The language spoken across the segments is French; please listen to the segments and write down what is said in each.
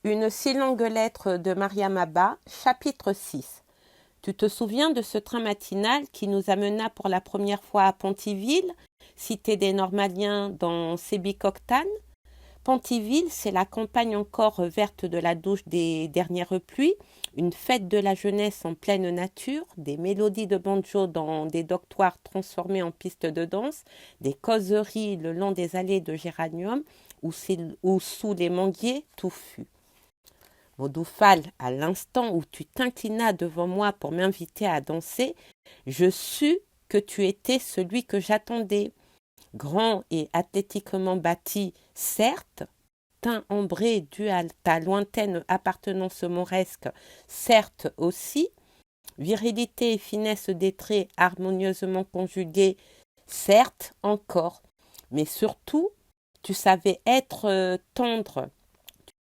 Une si longue lettre de Mariam Abba, chapitre 6. Tu te souviens de ce train matinal qui nous amena pour la première fois à Pontiville, cité des Normaliens dans Sébikotane? Pontiville, c'est la campagne encore verte de la douche des dernières pluies, une fête de la jeunesse en pleine nature, des mélodies de banjo dans des dortoirs transformés en pistes de danse, des causeries le long des allées de géranium ou sous les manguiers touffus. Maudoufal, à l'instant où tu t'inclinas devant moi pour m'inviter à danser, je sus que tu étais celui que j'attendais. Grand et athlétiquement bâti, certes, teint ambré dû à ta lointaine appartenance mauresque, certes aussi, virilité et finesse des traits harmonieusement conjugués, certes encore, mais surtout, tu savais être tendre,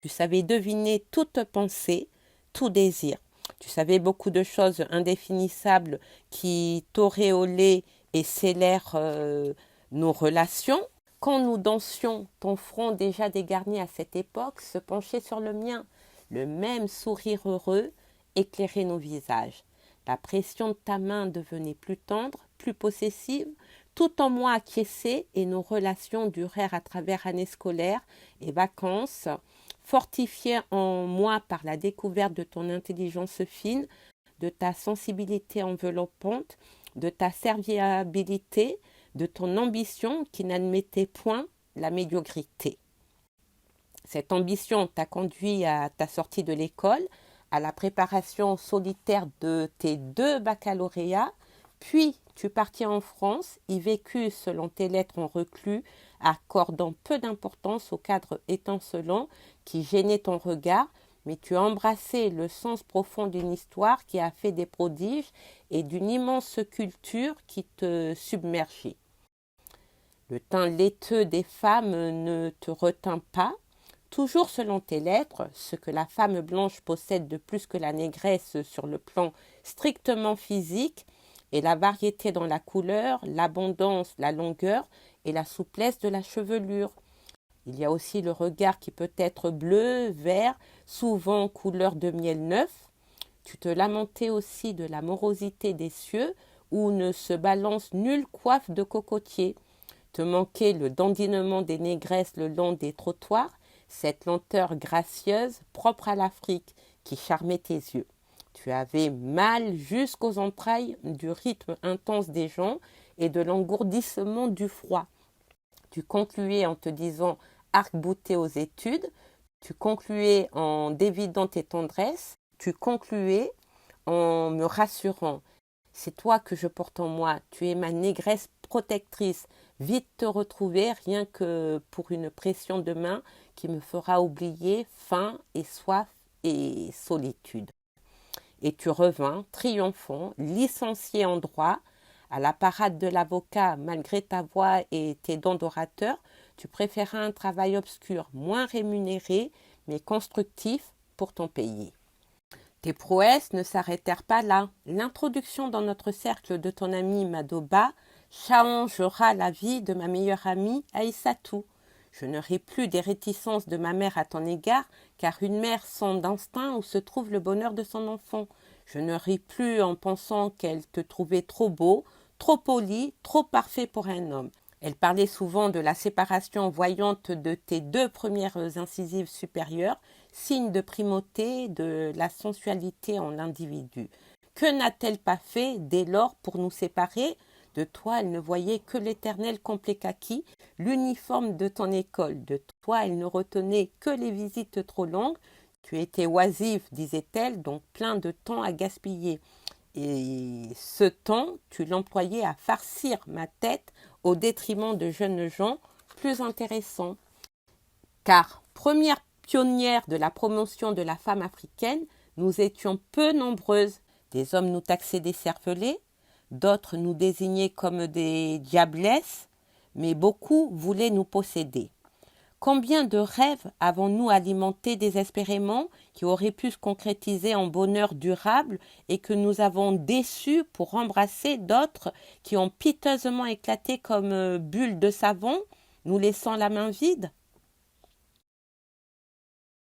tu savais deviner toute pensée, tout désir. Tu savais beaucoup de choses indéfinissables qui t'auréolaient et scellèrent nos relations. Quand nous dansions, ton front déjà dégarni à cette époque se penchait sur le mien. Le même sourire heureux éclairait nos visages. La pression de ta main devenait plus tendre, plus possessive. Tout en moi acquiesçait et nos relations durèrent à travers années scolaires et vacances, fortifiées en moi par la découverte de ton intelligence fine, de ta sensibilité enveloppante, de ta serviabilité, de ton ambition qui n'admettait point la médiocrité. Cette ambition t'a conduit à ta sortie de l'école, à la préparation solitaire de tes 2 baccalauréats, puis tu partis en France, y vécus selon tes lettres en reclus, accordant peu d'importance au cadre étincelant qui gênait ton regard, mais tu as embrassé le sens profond d'une histoire qui a fait des prodiges et d'une immense culture qui te submergeait. Le teint laiteux des femmes ne te retint pas. Toujours selon tes lettres, ce que la femme blanche possède de plus que la négresse sur le plan strictement physique est la variété dans la couleur, l'abondance, la longueur et la souplesse de la chevelure. Il y a aussi le regard qui peut être bleu, vert, souvent couleur de miel neuf. Tu te lamentais aussi de la morosité des cieux où ne se balance nulle coiffe de cocotier. Te manquait le dandinement des négresses le long des trottoirs, cette lenteur gracieuse propre à l'Afrique qui charmait tes yeux. Tu avais mal jusqu'aux entrailles du rythme intense des gens et de l'engourdissement du froid. Tu concluais en te disant arc-bouté aux études, tu concluais en dévidant tes tendresses, tu concluais en me rassurant. C'est toi que je porte en moi, tu es ma négresse protectrice. Vite te retrouver rien que pour une pression de main qui me fera oublier faim et soif et solitude. Et tu revins, triomphant, licencié en droit, à la parade de l'avocat, malgré ta voix et tes dons d'orateur, tu préféras un travail obscur, moins rémunéré, mais constructif pour ton pays. Tes prouesses ne s'arrêtèrent pas là. L'introduction dans notre cercle de ton ami Madoba changera la vie de ma meilleure amie Aïssatou. Je ne ris plus des réticences de ma mère à ton égard, car une mère sonde d'instinct où se trouve le bonheur de son enfant. Je ne ris plus en pensant qu'elle te trouvait trop beau, trop poli, trop parfait pour un homme. Elle parlait souvent de la séparation voyante de tes 2 premières incisives supérieures, signe de primauté de la sensualité en l'individu. Que n'a-t-elle pas fait dès lors pour nous séparer? De toi, elle ne voyait que l'éternel complet kaki, l'uniforme de ton école. De toi, elle ne retenait que les visites trop longues. Tu étais oisif, disait-elle, donc plein de temps à gaspiller. Et ce temps, tu l'employais à farcir ma tête au détriment de jeunes gens plus intéressants. Car, première pionnière de la promotion de la femme africaine, nous étions peu nombreuses. Des hommes nous taxaient d'écervelés, d'autres nous désignaient comme des diablesses, mais beaucoup voulaient nous posséder. Combien de rêves avons-nous alimentés désespérément qui auraient pu se concrétiser en bonheur durable et que nous avons déçus pour embrasser d'autres qui ont piteusement éclaté comme bulles de savon, nous laissant la main vide?